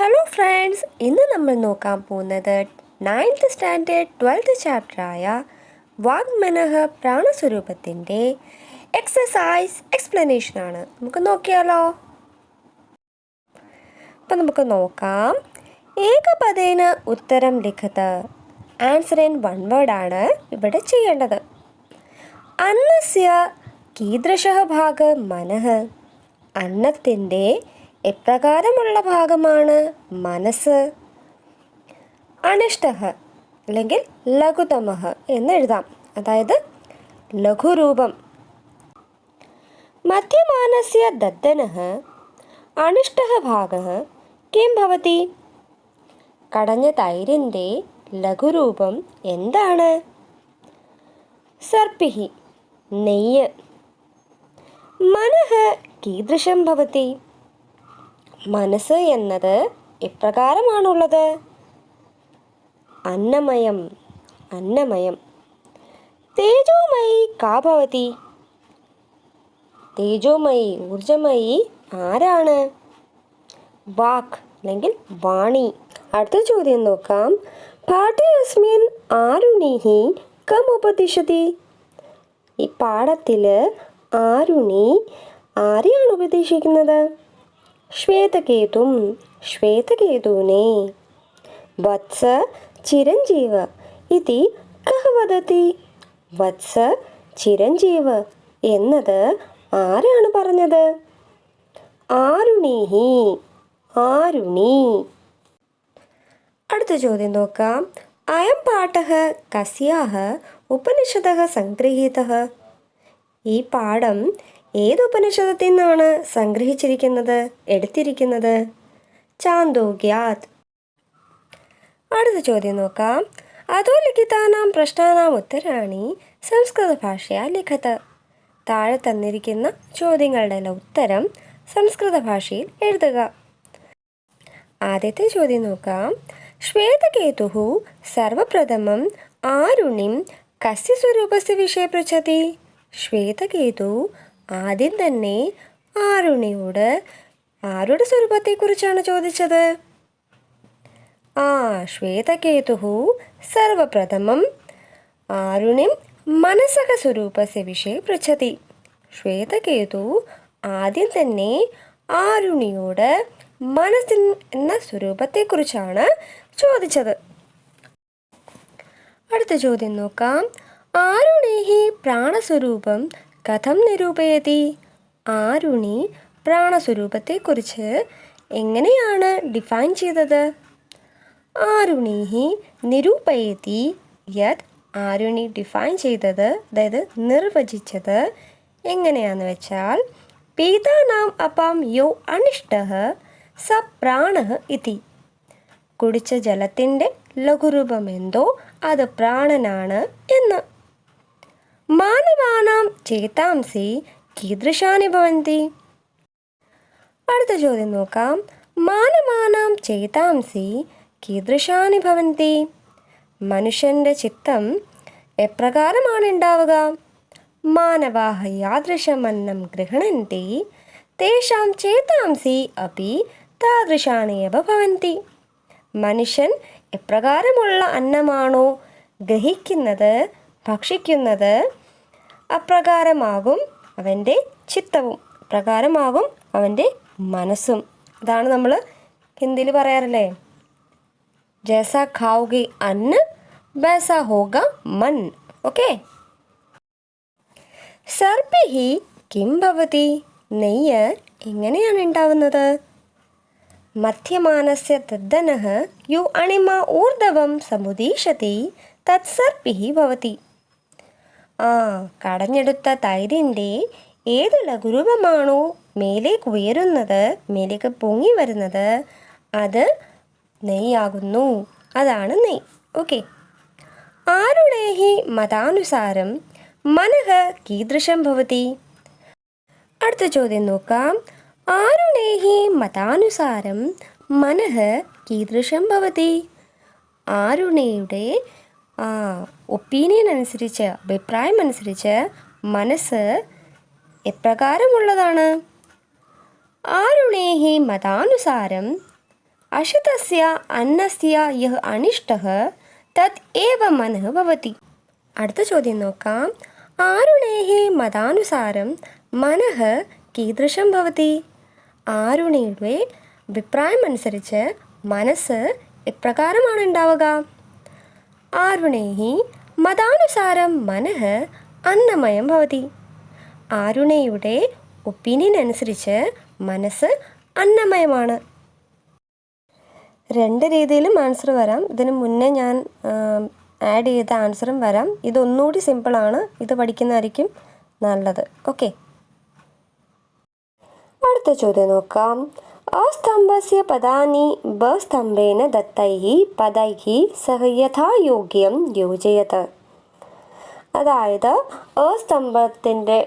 Hello friends, ഇന്ന് നമ്മൾ നോക്കാൻ പോകുന്നത് 9th സ്റ്റാൻഡേർഡ് 12th ചാപ്റ്ററായ വാഗ്മനഃ പ്രാണസ്വരൂപത്തിൻ്റെ എക്സസൈസ് എക്സ്പ്ലനേഷനാണ്. നമുക്ക് നോക്കിയാലോ. അപ്പം നമുക്ക് നോക്കാം. ഏകപദേന ഉത്തരം ലിഖത്. ആൻസർ ഇൻ വൺ വേർഡാണ് ഇവിടെ ചെയ്യേണ്ടത്. അന്നസ്യ കീദൃശഃ ഭാഗഃ മനഃ. അന്നത്തിൻ്റെ എപ്രകാരമുള്ള ഭാഗമാണ് മനസ്സ്. അനിഷ്ടഃ അല്ലെങ്കിൽ ലഘുതമഃ എന്നെഴുതാം, അതായത് ലഘുരൂപം. മധ്യമാനസ്യ ദദ്ദനഃ അനിഷ്ടഃ ഭാഗഃ കിം ഭവതി. കടഞ്ഞ തൈരിൻ്റെ ലഘുരൂപം എന്താണ്? സർപ്പിഹി, നെയ്യ്. മനഃ കീദൃശം ഭവതി. മനസ്സ് എന്നത് എപ്രകാരമാണുള്ളത്? അന്നമയം, അന്നമയം. തേജോമയി കാ ഭവതി. തേജോമയി, ഊർജമയി ആരാണ്? വാക് അല്ലെങ്കിൽ വാണി. അടുത്ത ചോദ്യം നോക്കാം. പാഠേ അസ്മിൻ ആരുണിഹി കം ഉപദിശതി. ഈ പാഠത്തിൽ ആരുണി ആരെയാണ് ഉപദേശിക്കുന്നത്? ശ്വേതകേതും, ശ്വേതകേതുവിനെ. വത്സ ചിരഞ്ജീവ ഇതി കഃ വദതി. വത്സ ചിരഞ്ജീവ എന്നത് ആരാണ് പറഞ്ഞത്? ആരുണിഹി, ആരുണി. അടുത്ത ചോദ്യം നോക്കാം. അയം പാഠഃ കസ്യാഃ ഉപനിഷദഃ സംഗൃഹീതഃ. ഈ പാഠം ഏത് ഉപനിഷദത്തിൽ നിന്നാണ് സംഗ്രഹിച്ചിരിക്കുന്നത്, എടുത്തിരിക്കുന്നത്? ചാന്തോഗ്യാത്. അടുത്ത ചോദ്യം നോക്കാം. അധോ ലിഖിതാനാം പ്രശ്നാനാം ഉത്തരാണി സംസ്കൃത ഭാഷയാ ലിഖത്. താഴെ തന്നിരിക്കുന്ന ചോദ്യങ്ങളുടെ ഉത്തരം സംസ്കൃത ഭാഷയിൽ എഴുതുക. ആദ്യത്തെ ചോദ്യം നോക്കാം. ശ്വേതകേതുഃ സർവപ്രഥമം ആരുണിം കസ്യ സ്വരൂപസ്യ വിഷയെ പൃച്ഛതി. ശ്വേതകേതു ആദ്യം തന്നെ ആരുണിയോട് ആരുടെ സ്വരൂപത്തെക്കുറിച്ചാണ് ചോദിച്ചത്? ശ്വേതകേതുഃ സർവപ്രഥമം ആരുണിം മനസഃ സ്വരൂപസ്യ വിഷയെ പൃച്ഛതി. ശ്വേതകേതു ആദ്യം തന്നെ ആരുണിയോട് മനസ്സിൻ എന്ന സ്വരൂപത്തെക്കുറിച്ചാണ് ചോദിച്ചത്. അടുത്ത ചോദ്യം നോക്കാം. ആരുണേഹി പ്രാണസ്വരൂപം കഥം നിരൂപയതി. ആരുണി പ്രാണസ്വരൂപത്തെക്കുറിച്ച് എങ്ങനെയാണ് ഡിഫൈൻ ചെയ്തത്? ആരുണീഹി നിരൂപയതി യത്. ആരുണി ഡിഫൈൻ ചെയ്തത്, അതായത് നിർവചിച്ചത് എങ്ങനെയാണെന്ന് വെച്ചാൽ പീതാനാം അപാം യോ അനിഷ്ടഃ സ പ്രാണഃ ഇതി. കുടിച്ച ജലത്തിൻ്റെ ലഘുരൂപം എന്തോ അത് പ്രാണനാണ് എന്ന്. മാനവാനാം ചേതാംസി കീദൃശാനി ഭവന്തി. അടുത്ത ചോദ്യം നോക്കാം. മാനവാനാം ചേതാംസി കീദൃശാനി ഭവന്തി. മനുഷ്യൻ്റെ ചിത്തം എപ്രകാരമാണ് ഉണ്ടാവുക? മാനവാഹ യാദൃശമന്നം ഗൃഹണന്തി തേഷാം ചേതാംസി അപി താദൃശാനി ഏവ ഭവന്തി. മനുഷ്യൻ എപ്രകാരമുള്ള അന്നമാണോ ഗ്രഹിക്കുന്നത്, ഭക്ഷിക്കുന്നത്, അപ്രകാരമാകും അവൻ്റെ ചിത്തവും, അപ്രകാരമാകും അവൻ്റെ മനസ്സും. അതാണ് നമ്മൾ ഹിന്ദിയിൽ പറയാറില്ലേ, ജൈസാ ഖാओगे അന്ന വൈസാ ഹോഗ മൻ. ഓക്കെ. സർപ്പിഹി കിം ഭവതി. നെയ്യ് എങ്ങനെയാണ് ഉണ്ടാവുന്നത്? മധ്യമാനസ്യ ദദ്ദനഃ യോ അണിമ ഊർധ്വം സമുദീശതി തത് സർപ്പിഹി ഭവതി. കടഞ്ഞെടുത്ത തൈരിൻ്റെ ഏത് ലഘുരൂപമാണോ മേലേക്ക് ഉയരുന്നത്, മേലേക്ക് പൊങ്ങി വരുന്നത്, അത് നെയ്യാകുന്നു. അതാണ് നെയ്യ്. ഓക്കെ. ആരുണേഹി മതാനുസാരം മനഃ കീദൃശം ഭവതി. അടുത്ത ചോദ്യം നോക്കാം. ആരുണേഹി മതാനുസാരം മനഃ കീദൃശം ഭവതി. ആരുണയുടെ ഒപ്പീനിയൻ അനുസരിച്ച്, അഭിപ്രായം അനുസരിച്ച് മനസ്സ് എപ്രകാരമുള്ളതാണ്? ആരുണേഹി മതാനുസാരം अशितस्य अन्नस्य यः अनिष्टः तत् एव मनः भवति. അടുത്ത ചോദ്യം നോക്കാം. ആരുണേः മതാനുസാരം മനഃ കീദൃശം ഭവതി? ആരുണിയുടെ അഭിപ്രായമനുസരിച്ച് മനസ്സ് എപ്രകാരമാണ് ഉണ്ടാവുക? ആരുണേः മതാനുസാരം മനഃ അന്നമയം ഭവതി. ആരുണയുടെ ഒപ്പീനിയൻ അനുസരിച്ച് മനസ്സ് അന്നമയമാണ്. രണ്ട് രീതിയിലും ആൻസർ വരാം. ഇതിന് മുന്നേ ഞാൻ ആഡ് ചെയ്ത ആൻസറും വരാം. ഇതൊന്നുകൂടി സിമ്പിളാണ്. ഇത് പഠിക്കുന്നതായിരിക്കും നല്ലത്. ഓക്കെ, അടുത്ത ചോദ്യം നോക്കാം. അസ്തംഭസ്യ പദാനി ബസ്തംഭേന ദത്തൈഃ പദൈഃ സഹ യഥായോഗ്യം യോജയത്. അതായത് അസ്തംഭത്തിൻ്റെ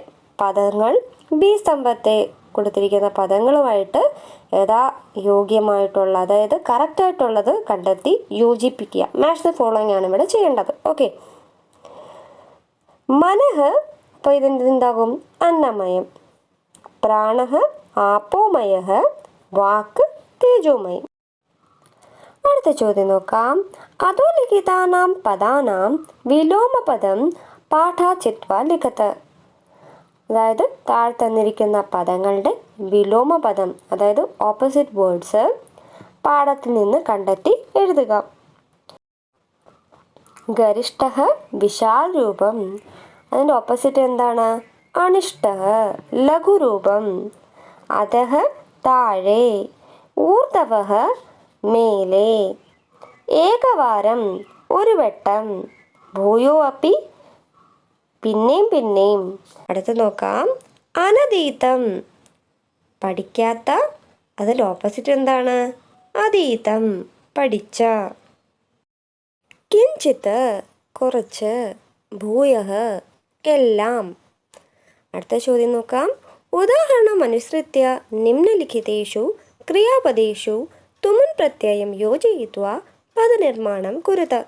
പദങ്ങൾ ബി സ്തംഭത്തെ കൊടുത്തിരിക്കുന്ന പദങ്ങളുമായിട്ട് യോഗ്യമായിട്ടുള്ള, അതായത് കറക്റ്റായിട്ടുള്ളത് കണ്ടെത്തി യോജിപ്പിക്കുക. മാച്ച് ദ ഫോളോയിങ് ആണ് ഇവിടെ ചെയ്യേണ്ടത്. ഓക്കെ, മനഃ, അപ്പോൾ ഇതെന്താകും? അന്നമയം. പ്രാണഃ ആപോമയഃ. വാക്ക് തേജോമയം. അടുത്ത ചോദ്യം നോക്കാം. അധോലിഖിതാനാം പദാനാം വിലോമപദം പാഠാചിത്വാ ലിഖത്. അതായത് താഴെ തന്നിരിക്കുന്ന പദങ്ങളുടെ വിലോമപദം, അതായത് ഓപ്പോസിറ്റ് വേർഡ്സ് പാഠത്തിൽ നിന്ന് കണ്ടെത്തി എഴുതുക. ഗരിഷ്ഠഃ വിശാൽ രൂപം. അതിൻ്റെ ഓപ്പോസിറ്റ് എന്താണ്? അനിഷ്ടഃ ലഘുരൂപം. അധഃ താഴെ. ഊർധവഃ മേലെ. ഏകവാരം ഒരു വട്ടം. ഭൂയോ അപ്പി പിന്നെയും പിന്നെയും. അടുത്ത് നോക്കാം. അനധീതം പഠിക്കാത്ത. അതിൻ്റെ ഓപ്പോസിറ്റ് എന്താണ്? അധീതം പഠിച്ച. കിഞ്ചിത് കുറച്ച്. ഭൂയഃ എല്ലാം. അടുത്ത ചോദ്യം നോക്കാം. ഉദാഹരണം അനുസൃത്യ നിമ്നലിഖിതേഷു ക്രിയാപദേഷു തുമുൻ പ്രത്യയം യോജയിത്വാ പദനിർമ്മാണം കുരുത്.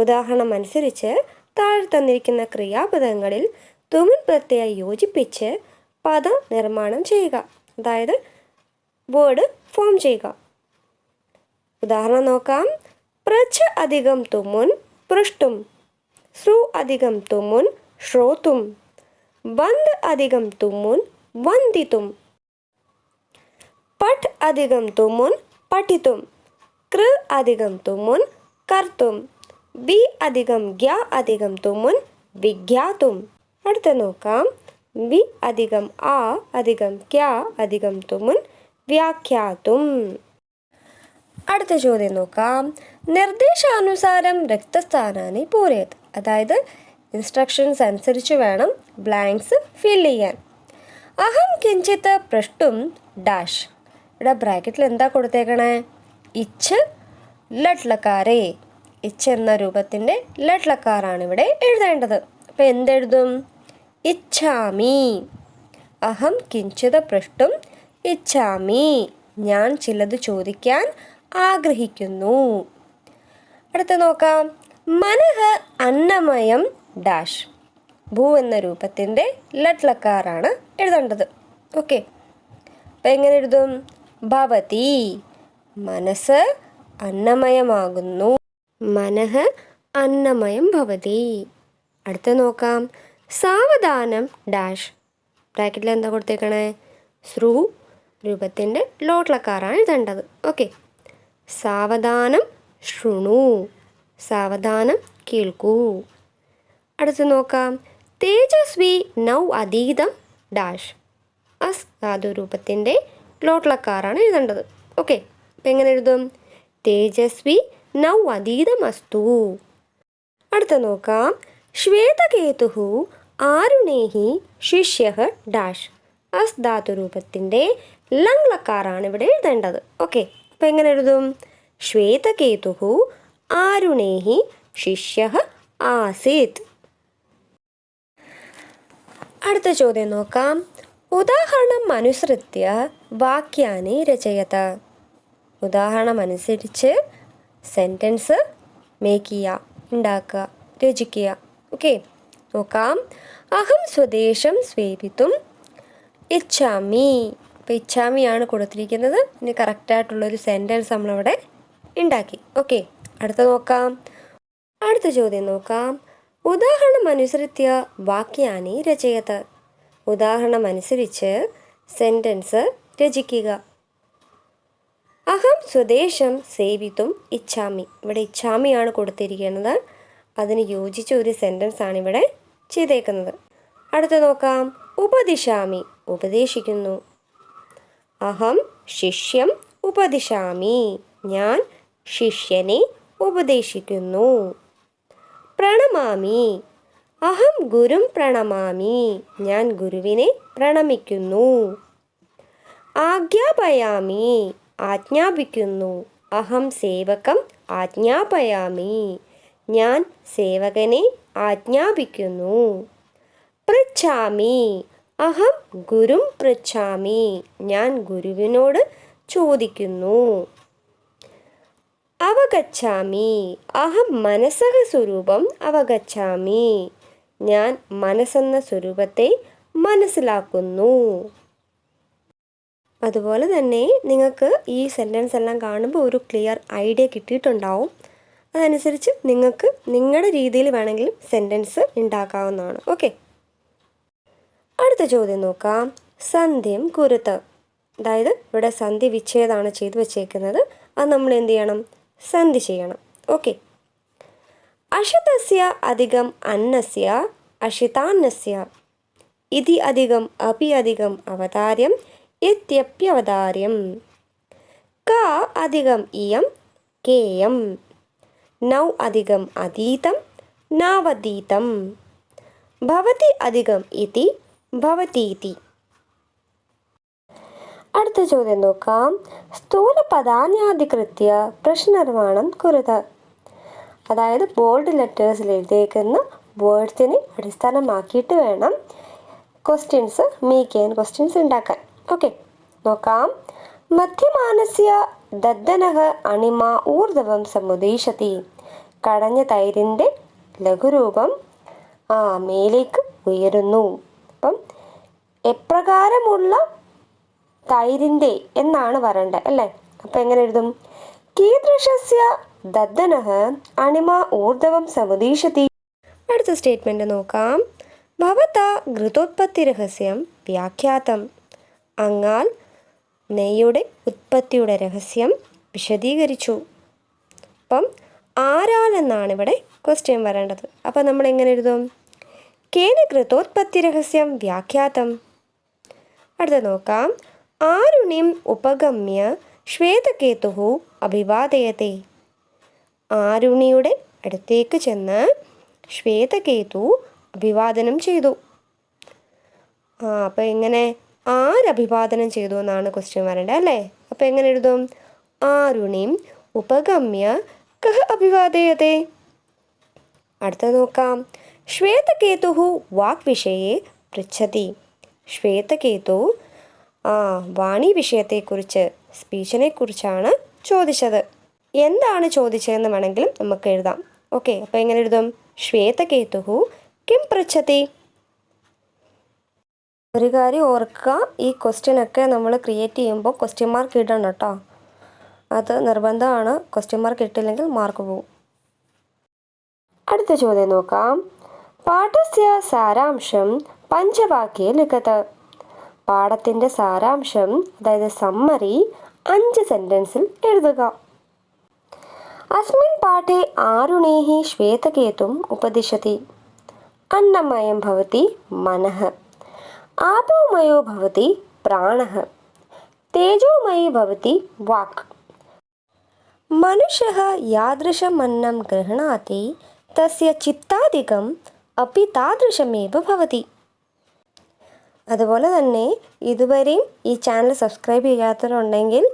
ഉദാഹരണം അനുസരിച്ച് താഴെ തന്നിരിക്കുന്ന ക്രിയാപദങ്ങളിൽ തുമുൻ പ്രത്യയം യോജിപ്പിച്ച് പദനിർമ്മാണം ചെയ്യുക, അതായത് വേർഡ് ഫോം ചെയ്യുക. ഉദാഹരണം നോക്കാം. പ്രച്ഛ അധികം തുമുൻ പൃഷ്ടും. ശ്രു അധികം തുമുൻ ശ്രോതും. വന്ദ് അധികം തുമുൻ വന്ദിതും. പഠ് അധികം തുമുൻ പഠിതും. കൃ അധികം തുമുൻ കർത്തും. വി അധികം ഗ്യ അധികം തുമുൻ വിജ്ഞാതും. അടുത്ത നോക്കാം. വി അധികം ആ അധികം ക്യ അധികം തുമുൻ വ്യാഖ്യാതും. അടുത്ത ചോദ്യം നോക്കാം. നിർദ്ദേശാനുസാരം രക്തസ്ഥാനാനി പൂരയത്. അതായത് ഇൻസ്ട്രക്ഷൻസ് അനുസരിച്ച് വേണം ബ്ലാങ്ക്സ് ഫിൽ ചെയ്യാൻ. അഹം കിഞ്ചിത്ത് പൃഷ്ടും ഡാഷ്. ഇവിടെ ബ്രാക്കറ്റിൽ എന്താ കൊടുത്തേക്കണേ? ഇച്ച് ലട്ലക്കാരേ. ഇച്ച് എന്ന രൂപത്തിൻ്റെ ലട്ലക്കാറാണ് ഇവിടെ എഴുതേണ്ടത്. അപ്പോൾ എന്തെഴുതും? ഇച്ഛാമി. അഹം കിഞ്ചിത് പൃഷ്ടും ഇച്ഛാമി. ഞാൻ ചിലത് ചോദിക്കാൻ ആഗ്രഹിക്കുന്നു. അടുത്ത നോക്കാം. മനഃ അന്നമയം ഡാഷ്. ഭൂ എന്ന രൂപത്തിൻ്റെ ലട്ലക്കാറാണ് എഴുതേണ്ടത്. ഓക്കെ, അപ്പം എങ്ങനെ എഴുതും? ഭവതി. മനസ്സ് അന്നമയമാകുന്നു. മനഃ അന്നമയം ഭവതി. അടുത്ത നോക്കാം. സാവധാനം ഡാഷ്. ബ്രാക്കറ്റിൽ എന്താ കൊടുത്തേക്കണേ? ശ്രു രൂപത്തിൻ്റെ ലോട്ട്ലക്കാറാണ് എഴുതേണ്ടത്. ഓക്കെ, സാവധാനം ശൃണു. സാവധാനം കേൾക്കൂ. അടുത്ത് നോക്കാം. തേജസ്വി നൗ അതീതം ഡാഷ്. അസ് ധാതുരൂപത്തിൻ്റെ ലോട്ട്ലക്കാറാണ് എഴുതേണ്ടത്. ഓക്കെ, അപ്പം എങ്ങനെ എഴുതും? തേജസ്വി നൗ അതീതമസ്തു. അടുത്ത നോക്കാം. ശ്വേതകേതുഃ ആരുണേഃ ശിഷ്യഃ ഡാഷ്. അസ് ധാതുരൂപത്തിൻ്റെ ലംഗ്ലക്കാറാണ് ഇവിടെ എഴുതേണ്ടത്. ഓക്കെ, അപ്പം എങ്ങനെ എഴുതും? ശ്വേതകേതുഃ ആരുണേഃ ശിഷ്യഃ ആസീത്. അടുത്ത ചോദ്യം നോക്കാം. ഉദാഹരണം അനുസൃത്യ വാക്യാനി രചയത. ഉദാഹരണം അനുസരിച്ച് സെൻറ്റൻസ് മേക്ക് ചെയ്യുക, ഉണ്ടാക്കുക, രചിക്കുക. ഓക്കെ, നോക്കാം. അഹം സ്വദേശം സ്വേദിതും ഇച്ഛാമി. അപ്പോൾ ഇച്ഛാമിയാണ് കൊടുത്തിരിക്കുന്നത്. ഇനി കറക്റ്റായിട്ടുള്ളൊരു സെൻറ്റൻസ് നമ്മളവിടെ ഉണ്ടാക്കി. ഓക്കെ, അടുത്ത നോക്കാം. അടുത്ത ചോദ്യം നോക്കാം. ഉദാഹരണം അനുസരിച്ച് വാക്യാനി രചയത. ഉദാഹരണം അനുസരിച്ച് സെൻറ്റൻസ് രചിക്കുക. അഹം സ്വദേശം സേവിതും ഇച്ഛാമി. ഇവിടെ ഇച്ഛാമിയാണ് കൊടുത്തിരിക്കുന്നത്. അതിന് യോജിച്ച ഒരു സെൻറ്റൻസ് ആണ് ഇവിടെ ചെയ്തേക്കുന്നത്. അടുത്ത നോക്കാം. ഉപദിശാമി ഉപദേശിക്കുന്നു. അഹം ശിഷ്യം ഉപദിശാമി. ഞാൻ ശിഷ്യനെ ഉപദേശിക്കുന്നു. പ്രണമാമി. അഹം ഗുരും പ്രണമാമി. ഞാൻ ഗുരുവിനെ പ്രണമിക്കുന്നു. ആജ്ഞാപയാമി. ആജ്ഞാപിക്കുന്നു. അഹം സേവകം ആജ്ഞാപയാമി. ഞാൻ സേവകനെ ആജ്ഞാപിക്കുന്നു. പൃച്ഛാമി. അഹം ഗുരും പൃച്ഛാമി. ഞാൻ ഗുരുവിനോട് ചോദിക്കുന്നു. അവഗച്ഛാമി. അഹം മനസഃ സ്വരൂപം അവഗച്ഛാമി. ഞാൻ മനസ്സെന്ന സ്വരൂപത്തെ മനസ്സിലാക്കുന്നു. അതുപോലെ തന്നെ നിങ്ങൾക്ക് ഈ സെൻറ്റൻസ് എല്ലാം കാണുമ്പോൾ ഒരു ക്ലിയർ ഐഡിയ കിട്ടിയിട്ടുണ്ടാവും. അതനുസരിച്ച് നിങ്ങൾക്ക് നിങ്ങളുടെ രീതിയിൽ വേണമെങ്കിലും സെൻറ്റൻസ് ഉണ്ടാക്കാവുന്നതാണ്. ഓക്കെ, അടുത്ത ചോദ്യം നോക്കാം. സന്ധ്യം കുരുത്ത്. അതായത് ഇവിടെ സന്ധി വിച്ഛേദമാണ് ചെയ്തു വച്ചേക്കുന്നത്. അത് നമ്മൾ എന്ത് ചെയ്യണം? സന്ധി ചെയ്യണം. ഓക്കെ. അശതസ്യ അധികം അന്നസ്യ അശിതാന്നസ്യ. ഇതി അധികം അപി അധികം അവതാര്യം ഇത്യപ്യവതാര്യം. ക അധികം ഇയം കേയം. നൗ അധികം അതീതം നവതീതം. ഭവതി അധികം ഇതി ഭവതീതി. അടുത്ത ചോദ്യം നോക്കാം. സ്ഥൂലപദാന്യാധികൃത്യ പ്രശ്നനിർമ്മാണം കുരുത്. അതായത് ബോൾഡ് ലെറ്റേഴ്സിൽ എഴുതിയേക്കുന്ന വേർഡ്സിനെ അടിസ്ഥാനമാക്കിയിട്ട് വേണം ക്വസ്റ്റ്യൻസ് മേക്ക് ചെയ്യാൻ, ക്വസ്റ്റ്യൻസ് ഉണ്ടാക്കാൻ. ഓക്കെ, നോക്കാം. മധ്യമാനസ്യ ദദ്ദനഃ അണിമ ഊർധ്വം സമുദ്ദേശതി. കടഞ്ഞ തൈരിൻ്റെ ലഘുരൂപം മേലേക്ക് ഉയരുന്നു. അപ്പം എപ്രകാരമുള്ള തൈരിൻ്റെ എന്നാണ് പറയേണ്ടത് അല്ലേ? അപ്പം എങ്ങനെ എഴുതും? കീദൃശസ്യ ദദ്ദനഃ അണിമ ഊർധ്വം സമുദ്ദേശതി. അടുത്ത സ്റ്റേറ്റ്മെൻറ്റ് നോക്കാം. ഭവതാ ഘൃതോത്പത്തി രഹസ്യം വ്യാഖ്യാതം. അങ്ങാൽ നെയ്യുടെ ഉത്പത്തിയുടെ രഹസ്യം വിശദീകരിച്ചു. അപ്പം ആരാൽ എന്നാണ് ഇവിടെ ക്വസ്റ്റ്യൻ വരേണ്ടത്. അപ്പം നമ്മൾ എങ്ങനെ എഴുതും? കേന ഘൃതോത്പത്തി രഹസ്യം വ്യാഖ്യാതം. അടുത്ത നോക്കാം. ആരുണിം ഉപഗമ്യ ശ്വേതകേതു അഭിവാദയത്തെ. ആരുണിയുടെ അടുത്തേക്ക് ചെന്ന് ശ്വേതകേതു അഭിവാദനം ചെയ്തു. അപ്പം എങ്ങനെ? ആരഭിവാദനം ചെയ്തു എന്നാണ് ക്വസ്റ്റ്യൻ വരേണ്ടത് അല്ലേ? അപ്പം എങ്ങനെ എഴുതും? ആരുണിം ഉപഗമ്യ കഹ അഭിവാദയത്തെ. അടുത്ത നോക്കാം. ശ്വേതകേതു വാക് വിഷയെ പൃച്ഛതി. ശ്വേതകേതു വാണി വിഷയത്തെക്കുറിച്ച്, സ്പീച്ചിനെ കുറിച്ചാണ് ചോദിച്ചത്. എന്താണ് ചോദിച്ചതെന്ന് വേണമെങ്കിലും നമുക്ക് എഴുതാം. ഓക്കെ, അപ്പോൾ എങ്ങനെ എഴുതും? ശ്വേതകേതു കിം പൃച്ഛതി. ഒരു കാര്യം ഓർക്കുക, ഈ ക്വസ്റ്റ്യനൊക്കെ നമ്മൾ ക്രിയേറ്റ് ചെയ്യുമ്പോൾ ക്വസ്റ്റ്യൻ മാർക്ക് ഇടണം കേട്ടോ. അത് നിർബന്ധമാണ്. ക്വസ്റ്റ്യൻ മാർക്ക് ഇട്ടില്ലെങ്കിൽ മാർക്ക് പോകും. അടുത്ത ചോദ്യം നോക്കാം. പാഠസ്യ സാരാംശം പഞ്ചവാക്യേ ലിഖത്. പാഠത്തിൻ്റെ സാരാംശം, അതായത് സമ്മറി, 5 സെൻറ്റൻസിൽ എഴുതുക. അസ്മിൻ പാഠേ ആരുണേഃ ശ്വേതകേതും ഉപദിശതി. അന്നമയം ഭവതി മനഃ. ആപോമയോ ഭവതി പ്രാണഃ. തേജോമയി ഭവതി വാക്. മനുഷ്യഃ യാദൃശം അന്നം ഗൃഹണാതി തസ്യ ചിത്താധികം അപി താദൃശമേവ ഭവതി. അതുപോലെ തന്നെ ഇതുവരെയും ഈ ചാനൽ സബ്സ്ക്രൈബ് ചെയ്യാത്തവരുണ്ടെങ്കിൽ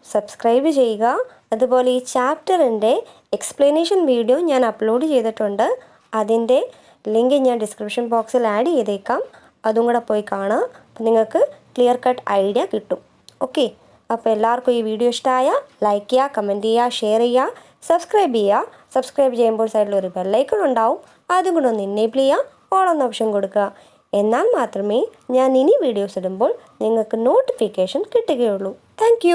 സബ്സ്ക്രൈബ് ചെയ്യുക. അതുപോലെ ഈ ചാപ്റ്ററിൻ്റെ എക്സ്പ്ലനേഷൻ വീഡിയോ ഞാൻ അപ്ലോഡ് ചെയ്തിട്ടുണ്ട്. അതിൻ്റെ ലിങ്ക് ഞാൻ ഡിസ്ക്രിപ്ഷൻ ബോക്സിൽ ആഡ് ചെയ്തേക്കാം. അതും കൂടെ പോയി കാണുക. അപ്പോൾ നിങ്ങൾക്ക് ക്ലിയർ കട്ട് ഐഡിയ കിട്ടും. ഓക്കെ, അപ്പോൾ എല്ലാവർക്കും ഈ വീഡിയോ ഇഷ്ടമായ ലൈക്ക് ചെയ്യുക, കമൻറ്റ് ചെയ്യുക, ഷെയർ ചെയ്യുക, സബ്സ്ക്രൈബ് ചെയ്യുക. സബ്സ്ക്രൈബ് ചെയ്യുമ്പോൾ സൈഡിൽ ഒരു ബെല്ലൈക്കൺ ഉണ്ടാവും. അതും കൂടെ ഒന്ന് എനേബിൾ ചെയ്യുക. ഓൾ എന്ന ഓപ്ഷൻ കൊടുക്കുക. എന്നാൽ മാത്രമേ ഞാൻ ഇനി വീഡിയോസ് ഇടുമ്പോൾ നിങ്ങൾക്ക് നോട്ടിഫിക്കേഷൻ കിട്ടുകയുള്ളൂ. താങ്ക്